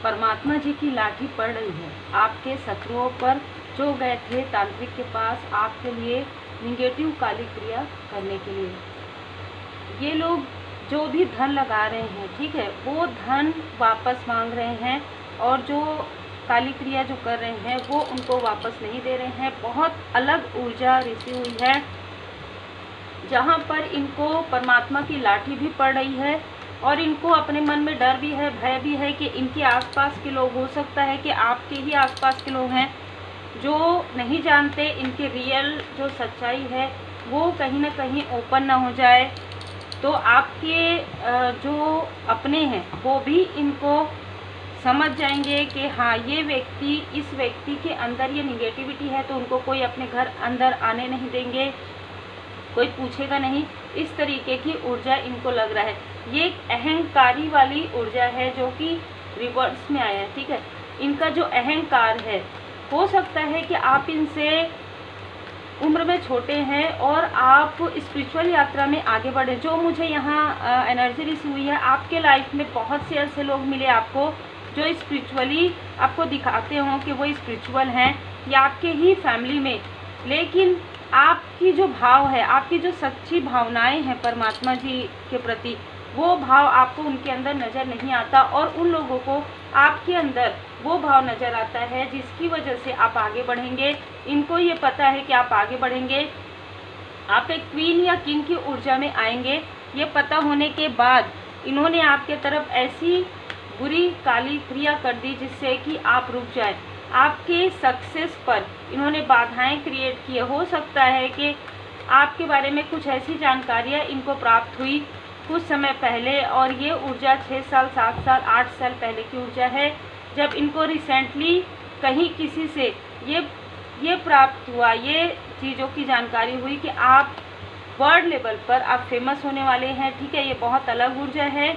परमात्मा जी की लाठी पड़ रही है आपके शत्रुओं पर जो गए थे तांत्रिक के पास आपके लिए निगेटिव काली क्रिया करने के लिए। ये लोग जो भी धन लगा रहे हैं, ठीक है, वो धन वापस मांग रहे हैं और जो काली क्रिया जो कर रहे हैं वो उनको वापस नहीं दे रहे हैं। बहुत अलग ऊर्जा रिसी हुई है जहाँ पर इनको परमात्मा की लाठी भी पड़ रही है और इनको अपने मन में डर भी है, भय भी है कि इनके आसपास के लोग, हो सकता है कि आपके ही आसपास के लोग हैं जो नहीं जानते इनके रियल जो सच्चाई है वो कहीं ना कहीं ओपन ना हो जाए, तो आपके जो अपने हैं वो भी इनको समझ जाएंगे कि हाँ ये व्यक्ति, इस व्यक्ति के अंदर ये निगेटिविटी है, तो उनको कोई अपने घर अंदर आने नहीं देंगे, कोई पूछेगा नहीं। इस तरीके की ऊर्जा इनको लग रहा है। ये एक अहंकारी वाली ऊर्जा है जो कि रिवर्स में आया है, ठीक है। इनका जो अहंकार है, हो सकता है कि आप इनसे उम्र में छोटे हैं और आप स्पिरिचुअल यात्रा में आगे बढ़े। जो मुझे यहाँ एनर्जी रिसीव हुई है, आपके लाइफ में बहुत से ऐसे लोग मिले आपको जो स्पिरिचुअली आपको दिखाते हों कि वो स्पिरिचुअल हैं, या आपके ही फैमिली में, लेकिन आपकी जो भाव है, आपकी जो सच्ची भावनाएं हैं परमात्मा जी के प्रति, वो भाव आपको उनके अंदर नज़र नहीं आता और उन लोगों को आपके अंदर वो भाव नज़र आता है जिसकी वजह से आप आगे बढ़ेंगे। इनको ये पता है कि आप आगे बढ़ेंगे, आप एक क्वीन या किंग की ऊर्जा में आएंगे। ये पता होने के बाद इन्होंने आपके तरफ ऐसी बुरी काली क्रिया कर दी जिससे कि आप रुक जाए। आपके सक्सेस पर इन्होंने बाधाएं क्रिएट की। हो सकता है कि आपके बारे में कुछ ऐसी जानकारियां इनको प्राप्त हुई कुछ समय पहले, और ये ऊर्जा 6 साल, 7 साल, 8 साल पहले की ऊर्जा है, जब इनको रिसेंटली कहीं किसी से ये प्राप्त हुआ, ये चीज़ों की जानकारी हुई कि आप वर्ल्ड लेवल पर आप फेमस होने वाले हैं, ठीक है। ये बहुत अलग ऊर्जा है।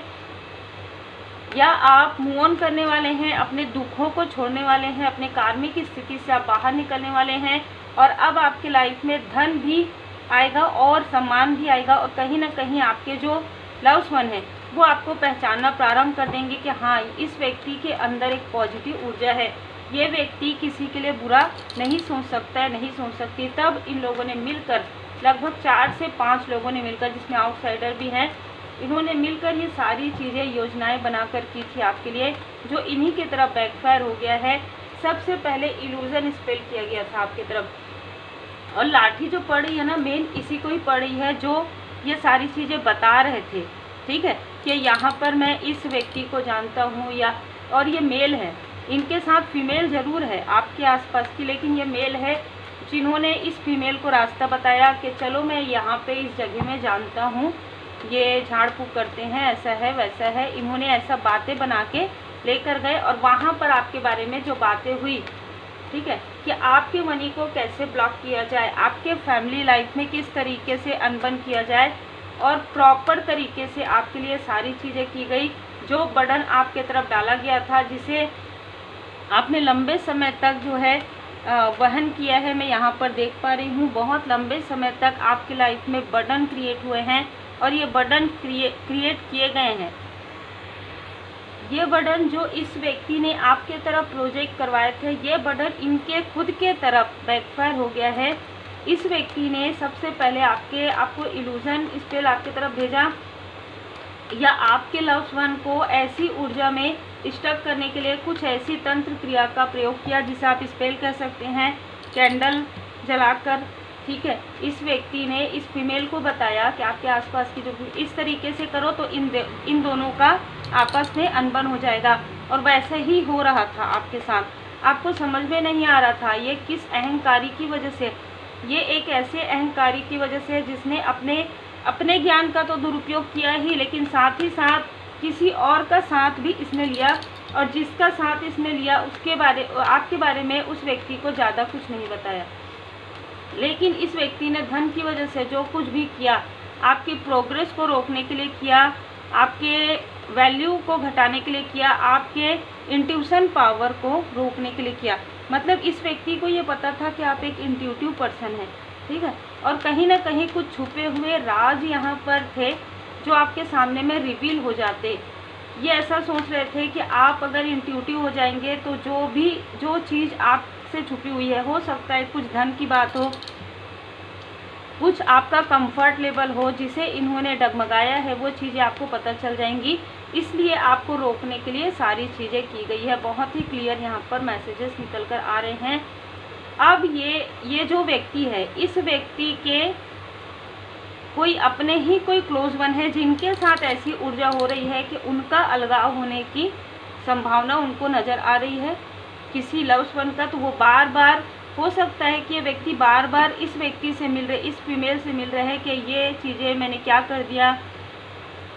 या आप मूव ऑन करने वाले हैं, अपने दुखों को छोड़ने वाले हैं, अपने कार्मिक स्थिति से आप बाहर निकलने वाले हैं, और अब आपके लाइफ में धन भी आएगा और सम्मान भी आएगा, और कहीं ना कहीं आपके जो लव्स वन है वो आपको पहचानना प्रारंभ कर देंगे कि हाँ इस व्यक्ति के अंदर एक पॉजिटिव ऊर्जा है, ये व्यक्ति किसी के लिए बुरा नहीं सोच सकता है, नहीं सोच सकती। तब इन लोगों ने मिलकर, लगभग 4 से 5 लोगों ने मिलकर, जिसमें आउटसाइडर भी हैं, इन्होंने मिलकर ये सारी चीज़ें, योजनाएं बनाकर की थी आपके लिए, जो इन्हीं की तरफ बैकफायर हो गया है। सबसे पहले इल्यूजन स्पेल किया गया था आपकी तरफ, और लाठी जो पड़ रही है ना, मेन इसी को ही पड़ रही है जो ये सारी चीज़ें बता रहे थे, ठीक है, कि यहाँ पर मैं इस व्यक्ति को जानता हूँ, या और ये मेल है, इनके साथ फीमेल ज़रूर है आपके आसपास की, लेकिन ये मेल है जिन्होंने इस फीमेल को रास्ता बताया कि चलो मैं यहाँ पे इस जगह में जानता हूँ, ये झाड़ फूक करते हैं, ऐसा है वैसा है। इन्होंने ऐसा बातें बना के लेकर गए, और वहाँ पर आपके बारे में जो बातें हुई, ठीक है, कि आपके मनी को कैसे ब्लॉक किया जाए, आपके फैमिली लाइफ में किस तरीके से अनबन किया जाए, और प्रॉपर तरीके से आपके लिए सारी चीज़ें की गई। जो बर्डन आपके तरफ डाला गया था, जिसे आपने लंबे समय तक जो है वहन किया है, मैं यहाँ पर देख पा रही हूँ, बहुत लंबे समय तक आपकी लाइफ में बर्डन क्रिएट हुए हैं, और ये बर्डन क्रिएट किए गए हैं। ये बर्डन जो इस व्यक्ति ने आपके तरफ प्रोजेक्ट करवाए थे, ये बर्डन इनके खुद के तरफ बैकफायर हो गया है। इस व्यक्ति ने सबसे पहले आपको इल्यूजन स्पेल आपके तरफ भेजा, या आपके लव्स वन को ऐसी ऊर्जा में स्टक करने के लिए कुछ ऐसी तंत्र क्रिया का प्रयोग किया, जिसे आप स्पेल कह सकते हैं, कैंडल जलाकर, ठीक है। इस व्यक्ति ने इस फीमेल को बताया कि आपके आसपास की जो इस तरीके से करो तो इन दोनों का आपस में अनबन हो जाएगा, और वैसे ही हो रहा था आपके साथ। आपको समझ में नहीं आ रहा था ये किस अहंकारी की वजह से, ये एक ऐसे अहंकारी की वजह से जिसने अपने ज्ञान का तो दुरुपयोग किया ही, लेकिन साथ ही साथ किसी और का साथ भी इसने लिया, और जिसका साथ इसने लिया आपके बारे में उस व्यक्ति को ज़्यादा कुछ नहीं बताया। लेकिन इस व्यक्ति ने धन की वजह से जो कुछ भी किया, आपकी प्रोग्रेस को रोकने के लिए किया, आपके वैल्यू को घटाने के लिए किया, आपके इंट्यूशन पावर को रोकने के लिए किया। मतलब इस व्यक्ति को ये पता था कि आप एक इंट्यूटिव पर्सन हैं, ठीक है, और कहीं ना कहीं कुछ छुपे हुए राज यहाँ पर थे जो आपके सामने में रिवील हो जाते। ये ऐसा सोच रहे थे कि आप अगर इंट्यूटिव हो जाएंगे तो जो चीज़ आपसे छुपी हुई है, हो सकता है कुछ धन की बात हो, कुछ आपका कंफर्ट लेवल हो जिसे इन्होंने डगमगाया है, वो चीज़ें आपको पता चल जाएंगी। इसलिए आपको रोकने के लिए सारी चीज़ें की गई है। बहुत ही क्लियर यहाँ पर मैसेजेस निकल कर आ रहे हैं। अब ये जो व्यक्ति है, इस व्यक्ति के कोई अपने ही कोई क्लोज वन है जिनके साथ ऐसी ऊर्जा हो रही है कि उनका अलगाव होने की संभावना उनको नज़र आ रही है किसी लव्स वन का। तो वो बार बार, हो सकता है कि ये व्यक्ति बार बार इस व्यक्ति से मिल रहे, इस फीमेल से मिल रहे हैं कि ये चीज़ें मैंने क्या कर दिया,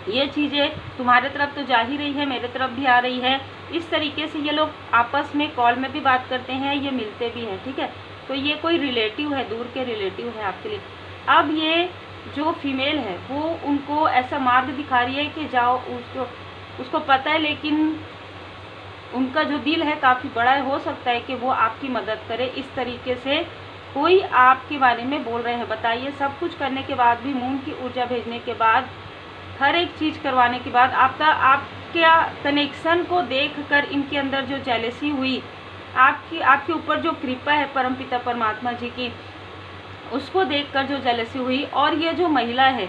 ये चीज़ें तुम्हारे तरफ तो जा ही रही है, मेरे तरफ भी आ रही है। इस तरीके से ये लोग आपस में कॉल में भी बात करते हैं, ये मिलते भी हैं, ठीक है। तो ये कोई रिलेटिव है, दूर के रिलेटिव है आपके लिए। अब ये जो फीमेल है वो उनको ऐसा मार्ग दिखा रही है कि जाओ, उसको पता है, लेकिन उनका जो दिल है काफ़ी बड़ा है, हो सकता है कि वो आपकी मदद करे। इस तरीके से कोई आपके बारे में बोल रहे हैं। बताइए, सब कुछ करने के बाद भी, मून की ऊर्जा भेजने के बाद, हर एक चीज़ करवाने के बाद, आपके कनेक्शन को देखकर इनके अंदर जो जेलसी हुई, आपके ऊपर जो कृपा है परमपिता परमात्मा जी की, उसको देखकर जो जेलसी हुई। और ये जो महिला है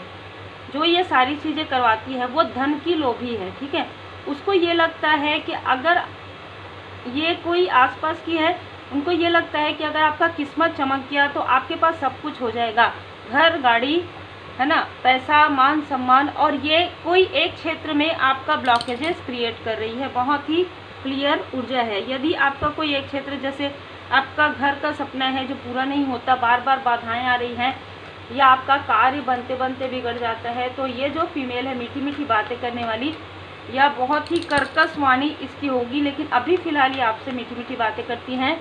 जो ये सारी चीज़ें करवाती है, वो धन की लोभी है, ठीक है। उसको ये लगता है कि अगर ये कोई आसपास की है, उनको ये लगता है कि अगर आपका किस्मत चमक गया तो आपके पास सब कुछ हो जाएगा, घर, गाड़ी, है ना, पैसा, मान सम्मान। और ये कोई एक क्षेत्र में आपका ब्लॉकेजेस क्रिएट कर रही है। बहुत ही क्लियर ऊर्जा है। यदि आपका कोई एक क्षेत्र, जैसे आपका घर का सपना है जो पूरा नहीं होता, बार बार बाधाएं आ रही हैं, या आपका कार्य बनते बनते बिगड़ जाता है, तो ये जो फीमेल है मीठी मीठी बातें करने वाली, या बहुत ही कर्कश वाणी इसकी होगी, लेकिन अभी फ़िलहाल ये आपसे मीठी मीठी बातें करती हैं।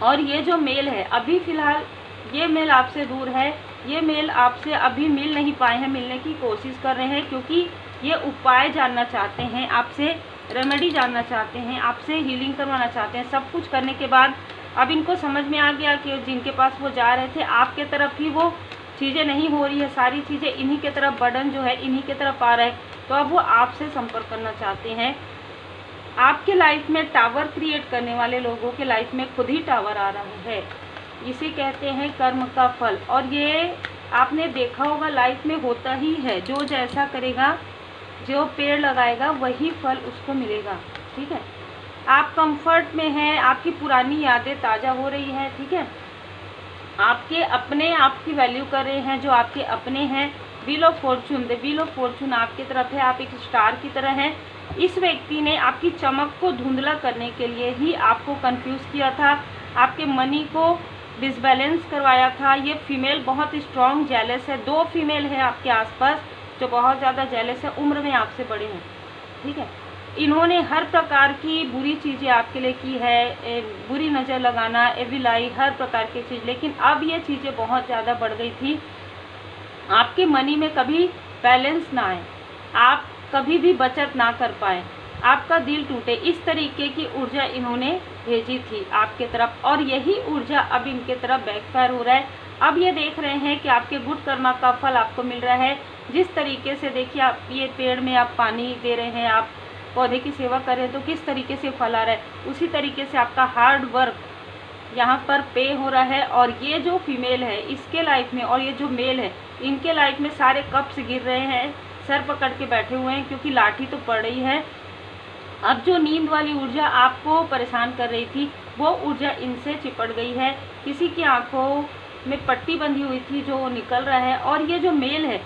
और ये जो मेल है, अभी फ़िलहाल ये मेल आपसे दूर है, ये मेल आपसे अभी मिल नहीं पाए हैं, मिलने की कोशिश कर रहे हैं, क्योंकि ये उपाय जानना चाहते हैं आपसे, रेमेडी जानना चाहते हैं आपसे, हीलिंग करवाना चाहते हैं। सब कुछ करने के बाद अब इनको समझ में आ गया कि जिनके पास वो जा रहे थे, आपके तरफ ही वो चीज़ें नहीं हो रही है, सारी चीज़ें इन्हीं के तरफ, बर्डन जो है इन्हीं के तरफ आ रहा है, तो अब वो आपसे संपर्क करना चाहते हैं। आपके लाइफ में टावर क्रिएट करने वाले लोगों के लाइफ में खुद ही टावर आ रहा है। इसे कहते हैं कर्म का फल। और ये आपने देखा होगा लाइफ में होता ही है, जो जैसा करेगा, जो पेड़ लगाएगा वही फल उसको मिलेगा, ठीक है। आप कंफर्ट में हैं, आपकी पुरानी यादें ताज़ा हो रही हैं, ठीक है। आपके अपने आपकी वैल्यू कर रहे हैं, जो आपके अपने हैं। Wheel of Fortune, the wheel of Fortune आपकी तरफ है, आप एक स्टार की तरह हैं। इस व्यक्ति ने आपकी चमक को धुंधला करने के लिए ही आपको कंफ्यूज किया था, आपके मनी को डिसबैलेंस करवाया था। ये फीमेल बहुत स्ट्रॉन्ग जेलस है। 2 फीमेल है आपके आसपास जो बहुत ज़्यादा जेलस है, उम्र में आपसे बड़े हैं, ठीक है। इन्होंने हर प्रकार की बुरी चीज़ें आपके लिए की है, बुरी नज़र लगाना, एविल आई, हर प्रकार की चीज़। लेकिन अब ये चीज़ें बहुत ज़्यादा बढ़ गई थी। आपके मनी में कभी बैलेंस ना आए, आप कभी भी बचत ना कर पाए, आपका दिल टूटे, इस तरीके की ऊर्जा इन्होंने भेजी थी आपके तरफ। और यही ऊर्जा अब इनके तरफ बैकफायर हो रहा है। अब ये देख रहे हैं कि आपके गुड कर्मा का फल आपको मिल रहा है। जिस तरीके से, देखिए, आप ये पेड़ में आप पानी दे रहे हैं, आप पौधे की सेवा कर रहे हैं, तो किस तरीके से फल आ रहा है, उसी तरीके से आपका हार्ड वर्क यहाँ पर पे हो रहा है। और ये जो फीमेल है इसके लाइफ में, और ये जो मेल है इनके लाइफ में सारे कप्स गिर रहे हैं, सर पकड़ के बैठे हुए हैं, क्योंकि लाठी तो पड़ रही है। अब जो नींद वाली ऊर्जा आपको परेशान कर रही थी, वो ऊर्जा इनसे चिपट गई है। किसी की आंखों में पट्टी बंधी हुई थी जो निकल रहा है। और ये जो मेल है,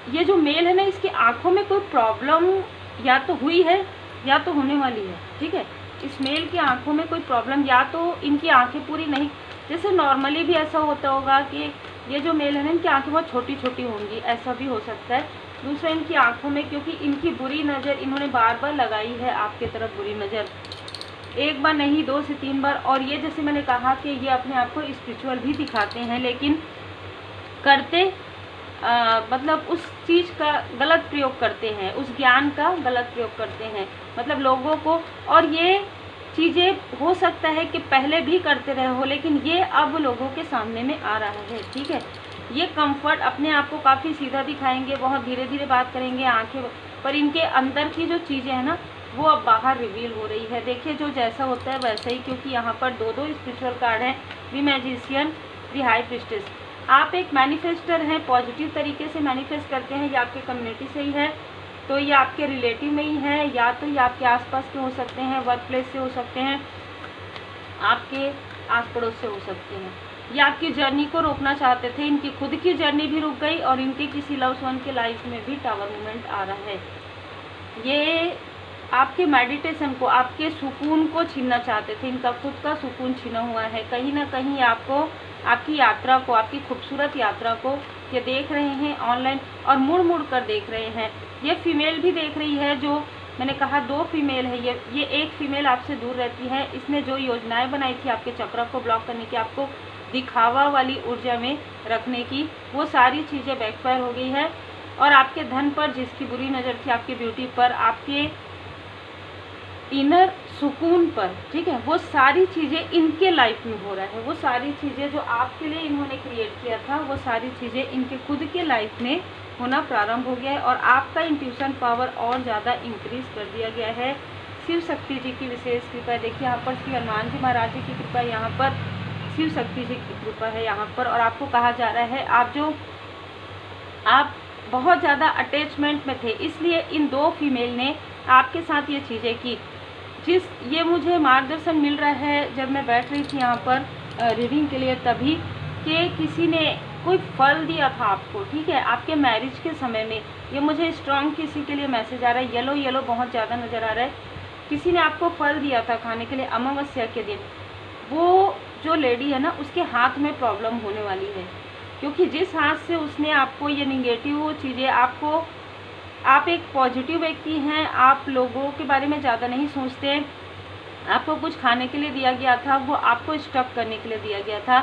ये जो मेल है ना, इसकी आंखों में कोई प्रॉब्लम या तो हुई है या तो होने वाली है, ठीक है। इस मेल की आंखों में कोई प्रॉब्लम, या तो इनकी आंखें पूरी नहीं, जैसे नॉर्मली भी ऐसा होता होगा कि ये जो मेल है ना, इनकी आंखें बहुत छोटी छोटी होंगी, ऐसा भी हो सकता है। दूसरा, इनकी आंखों में, क्योंकि इनकी बुरी नज़र इन्होंने बार बार लगाई है आपके तरफ, बुरी नज़र, एक बार नहीं 2 से 3 बार। और ये जैसे मैंने कहा कि ये अपने आप को स्पिरिचुअल भी दिखाते हैं, लेकिन करते मतलब उस चीज़ का गलत प्रयोग करते हैं, उस ज्ञान का गलत प्रयोग करते हैं, मतलब लोगों को। और ये चीज़ें हो सकता है कि पहले भी करते रहे हो, लेकिन ये अब लोगों के सामने में आ रहा है, ठीक है। ये कंफर्ट, अपने आप को काफ़ी सीधा दिखाएंगे, बहुत धीरे धीरे बात करेंगे, आंखें पर इनके अंदर की जो चीज़ें हैं ना वो अब बाहर रिवील हो रही है। देखिए जो जैसा होता है वैसा ही, क्योंकि यहाँ पर दो स्पिरिचुअल कार्ड हैं, the magician, the high priestess. आप एक मैनिफेस्टर हैं, पॉजिटिव तरीके से मैनिफेस्ट करते हैं, ये आपके कम्युनिटी से ही है, तो ये आपके रिलेटिव में ही है, या तो ये आपके आसपास के हो सकते हैं, वर्क प्लेस से हो सकते हैं, आपके आस पड़ोस से हो सकते हैं। ये आपकी जर्नी को रोकना चाहते थे, इनकी खुद की जर्नी भी रुक गई और इनके किसी लव्ड वन के लाइफ में भी टावर मूवमेंट आ रहा है। ये आपके मेडिटेशन को, आपके सुकून को छीनना चाहते थे, इनका खुद का सुकून छीना हुआ है। कहीं ना कहीं आपको, आपकी यात्रा को, आपकी खूबसूरत यात्रा को ये देख रहे हैं ऑनलाइन और मुड़ मुड़ कर देख रहे हैं। ये फीमेल भी देख रही है, जो मैंने कहा दो फीमेल है, ये एक फीमेल आपसे दूर रहती है। इसने जो योजनाएं बनाई थी आपके चक्र को ब्लॉक करने की, आपको दिखावा वाली ऊर्जा में रखने की, वो सारी चीज़ें बैकफायर हो गई है। और आपके धन पर जिसकी बुरी नज़र थी, आपकी ब्यूटी पर, आपके इनर सुकून पर, ठीक है, वो सारी चीज़ें इनके लाइफ में हो रहा है। वो सारी चीज़ें जो आपके लिए इन्होंने क्रिएट किया था, वो सारी चीज़ें इनके खुद के लाइफ में होना प्रारंभ हो गया है और आपका इंट्यूशन पावर और ज़्यादा इंक्रीज कर दिया गया है। शिव शक्ति जी की विशेष कृपा है। देखिए यहाँ पर श्री हनुमान जी महाराज जी की कृपा, यहाँ पर शिव शक्ति जी की कृपा है यहाँ पर। और आपको कहा जा रहा है आप बहुत ज़्यादा अटैचमेंट में थे, इसलिए इन दो फीमेल ने आपके साथ ये चीज़ें की। ये मुझे मार्गदर्शन मिल रहा है जब मैं बैठ रही थी यहाँ पर रीडिंग के लिए, तभी कि किसी ने कोई फल दिया था आपको, ठीक है, आपके मैरिज के समय में। ये मुझे स्ट्रॉन्ग किसी के लिए मैसेज आ रहा है, येलो येलो बहुत ज़्यादा नज़र आ रहा है। किसी ने आपको फल दिया था खाने के लिए अमावस्या के दिन। वो जो लेडी है ना, उसके हाथ में प्रॉब्लम होने वाली है, क्योंकि जिस हाथ से उसने आपको ये निगेटिव चीज़ें, आप एक पॉजिटिव व्यक्ति हैं, आप लोगों के बारे में ज़्यादा नहीं सोचते। आपको कुछ खाने के लिए दिया गया था, वो आपको स्टॉक करने के लिए दिया गया था,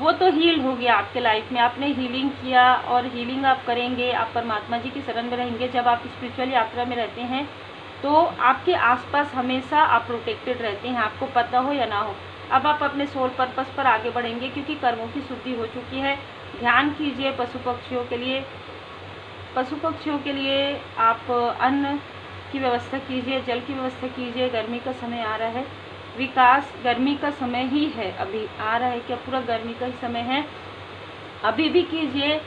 वो तो हील हो गया आपके लाइफ में। आपने हीलिंग किया और हीलिंग आप करेंगे, आप परमात्मा जी की शरण में रहेंगे। जब आप स्पिरिचुअल यात्रा में रहते हैं तो आपके आसपास हमेशा आप प्रोटेक्टेड रहते हैं, आपको पता हो या ना हो। अब आप अपने सोल पर्पस पर आगे बढ़ेंगे, क्योंकि कर्मों की शुद्धि हो चुकी है। ध्यान कीजिए पशु पक्षियों के लिए आप अन्न की व्यवस्था कीजिए, जल की व्यवस्था कीजिए। गर्मी का समय आ रहा है, विकास गर्मी का समय ही है, अभी आ रहा है, क्या पूरा गर्मी का ही समय है, अभी भी कीजिए,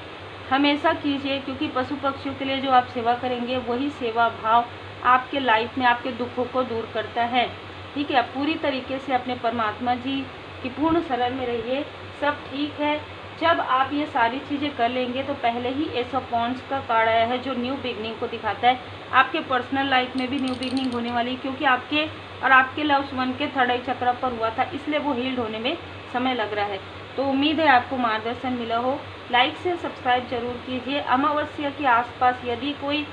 हमेशा कीजिए, क्योंकि पशु पक्षियों के लिए जो आप सेवा करेंगे वही सेवा भाव आपके लाइफ में आपके दुखों को दूर करता है। ठीक है, आप पूरी तरीके से अपने परमात्मा जी की पूर्ण शरण में रहिए, सब ठीक है। जब आप ये सारी चीज़ें कर लेंगे तो पहले ही एस ऑफ वॉन्ड्स का कार्ड आया है, जो न्यू बिगनिंग को दिखाता है। आपके पर्सनल लाइफ में भी न्यू बिगनिंग होने वाली, क्योंकि आपके लव्ड वन के थर्ड आई चक्र पर हुआ था, इसलिए वो हील्ड होने में समय लग रहा है। तो उम्मीद है आपको मार्गदर्शन मिला हो। लाइक से सब्सक्राइब जरूर कीजिए। अमावस्या के आसपास यदि कोई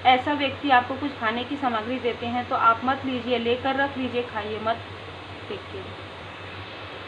ऐसा व्यक्ति आपको कुछ खाने की सामग्री देते हैं तो आप मत लीजिए, लेकर रख लीजिए, खाइए मत, देखिए।